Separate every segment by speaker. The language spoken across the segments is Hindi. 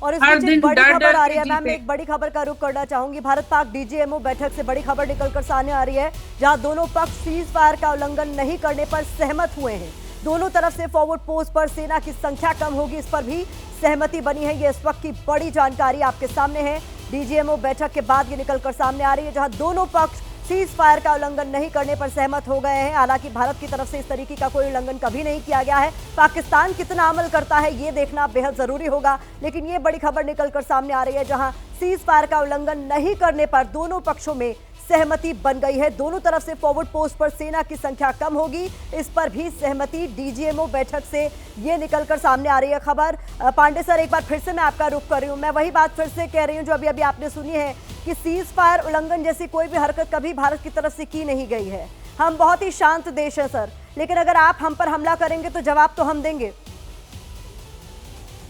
Speaker 1: और इस
Speaker 2: हर
Speaker 1: बीच
Speaker 2: दिन
Speaker 1: एक बड़ी
Speaker 2: डर
Speaker 1: खबर
Speaker 2: डर
Speaker 1: आ
Speaker 2: के
Speaker 1: रही है मैम,
Speaker 2: जीते।
Speaker 1: एक बड़ी खबर का रुख करना चाहूंगी। भारत पाक डीजीएमओ बैठक से बड़ी खबर निकलकर सामने आ रही है, जहां दोनों पक्ष सीज फायर का उल्लंघन नहीं करने पर सहमत हुए हैं। दोनों तरफ से फॉरवर्ड पोस्ट पर सेना की संख्या कम होगी, इस पर भी सहमति बनी है। ये इस वक्त की बड़ी जानकारी आपके सामने है। डीजीएमओ बैठक के बाद ये निकलकर सामने आ रही है, जहां दोनों पक्ष सीज फायर का उल्लंघन नहीं करने पर सहमत हो गए हैं। हालांकि भारत की तरफ से इस तरीके का कोई उल्लंघन कभी नहीं किया गया है। पाकिस्तान कितना अमल करता है ये देखना बेहद जरूरी होगा, लेकिन ये बड़ी खबर निकलकर सामने आ रही है, जहां सीज फायर का उल्लंघन नहीं करने पर दोनों पक्षों में सहमति बन गई है। दोनों तरफ से फॉरवर्ड पोस्ट पर सेना की संख्या कम होगी, इस पर भी सहमति। डीजीएमओ बैठक से ये निकलकर सामने आ रही है खबर। पांडे सर, एक बार फिर से मैं आपका रुख कर रही हूँ। मैं वही बात फिर से कह रही हूँ जो अभी अभी आपने सुनी है कि सीज फायर उल्लंघन जैसी कोई भी हरकत कभी भारत की तरफ से की नहीं गई है। हम बहुत ही शांत देश है सर, लेकिन अगर आप हम पर हमला करेंगे तो जवाब तो हम देंगे।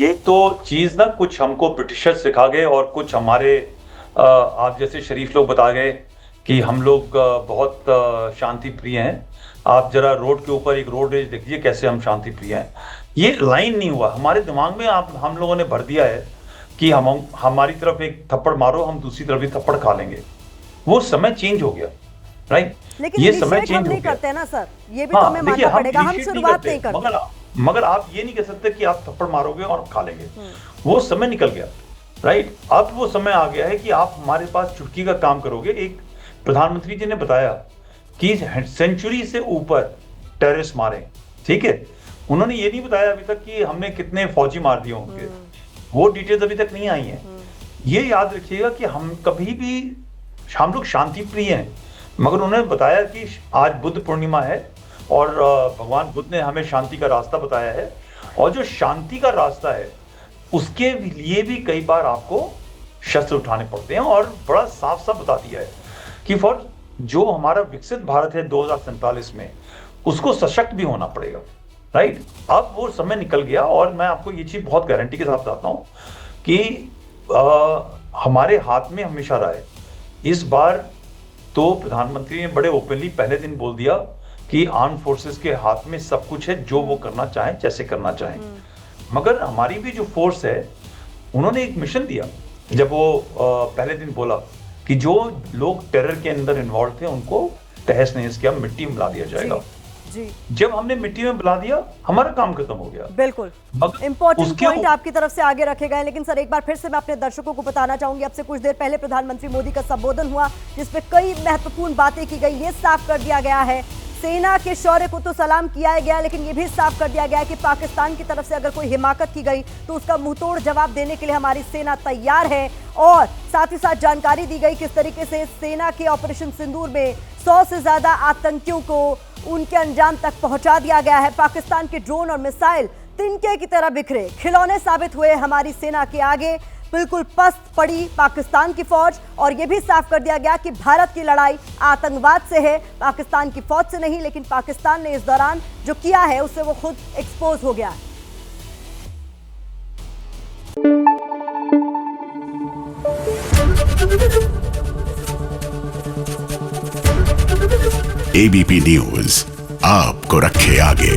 Speaker 3: ये तो चीज ना कुछ हमको ब्रिटिशर सिखा गए और कुछ हमारे आप जैसे शरीफ लोग बता गए कि हम लोग बहुत शांति प्रिय हैं। आप जरा रोड के ऊपर एक रोड रेज देखिए कैसे हम शांति प्रिय हैं। ये लाइन नहीं हुआ हमारे दिमाग में, आप हम लोगों ने भर दिया है कि हम हमारी तरफ एक थप्पड़ मारो, हम दूसरी तरफ भी थप्पड़ खा लेंगे। वो समय चेंज हो गया, राइट?
Speaker 1: लेकिन
Speaker 3: ये समय चेंज
Speaker 1: हम नहीं
Speaker 3: हो गया।
Speaker 1: करते ना सर, ये भी तो हमें मानना पड़ेगा। हम शुरुआत नहीं करते,
Speaker 3: मगर आप ये नहीं कह सकते कि आप थप्पड़ मारोगे और खा लेंगे। वो समय निकल गया, राइट? अब वो समय आ गया है कि आप हमारे पास चुटकी का काम करोगे। एक प्रधानमंत्री जी ने बताया कि सेंचुरी से ऊपर टेररिस्ट मारे, ठीक है। उन्होंने ये नहीं बताया अभी तक कि हमने कितने फौजी मार दिए होंगे, वो डिटेल्स अभी तक नहीं आई हैं। ये याद रखिएगा कि हम कभी भी, हम लोग शांति प्रिय हैं, मगर उन्होंने बताया कि आज बुद्ध पूर्णिमा है और भगवान बुद्ध ने हमें शांति का रास्ता बताया है, और जो शांति का रास्ता है उसके लिए भी कई बार आपको शस्त्र उठाने पड़ते हैं। और बड़ा साफ साफ बता दिया है कि फॉर जो हमारा विकसित भारत है 2047 में, उसको सशक्त भी होना पड़ेगा, राइट? अब वो समय निकल गया और मैं आपको ये चीज बहुत गारंटी के साथ बताता हूँ कि हमारे हाथ में हमेशा रहा है। इस बार तो प्रधानमंत्री ने बड़े ओपनली पहले दिन बोल दिया कि आर्म फोर्सेस के हाथ में सब कुछ है, जो वो करना चाहें, जैसे करना चाहें। मगर हमारी भी जो फोर्स है, उन्होंने एक मिशन दिया जब वो पहले दिन बोला कि जो लोग टेरर के अंदर इन्वॉल्व थे उनको तहस नहस किया, मिट्टी में मिला दिया जाएगा।
Speaker 1: जी।
Speaker 3: जब हमने मिट्टी में मिला दिया, हमारा काम खत्म हो गया।
Speaker 1: बिल्कुल इंपॉर्टेंट पॉइंट आपकी तरफ से आगे रखे गए। लेकिन सर, एक बार फिर से मैं अपने दर्शकों को बताना चाहूंगी, अब से कुछ देर पहले प्रधानमंत्री मोदी का संबोधन हुआ, जिसपे कई महत्वपूर्ण बातें की गई। ये साफ कर दिया गया है, सेना के शौर्य को तो सलाम किया गया, लेकिन ये भी साफ कर दिया गया है कि पाकिस्तान की तरफ से अगर कोई हिमाकत की गई तो उसका मुंहतोड़ जवाब देने के लिए हमारी सेना तैयार है। और साथ ही साथ जानकारी दी गई किस तरीके से सेना के ऑपरेशन सिंदूर में 100 से ज्यादा आतंकियों को उनके अंजाम तक पहुंचा दिया गया है। पाकिस्तान के ड्रोन और मिसाइल तिनके की तरह बिखरे, खिलौने साबित हुए हमारी सेना के आगे। बिल्कुल पस्त पड़ी पाकिस्तान की फौज, और यह भी साफ कर दिया गया कि भारत की लड़ाई आतंकवाद से है, पाकिस्तान की फौज से नहीं। लेकिन पाकिस्तान ने इस दौरान जो किया है उससे वो खुद एक्सपोज हो गया है।
Speaker 4: एबीपी न्यूज आपको रखे आगे।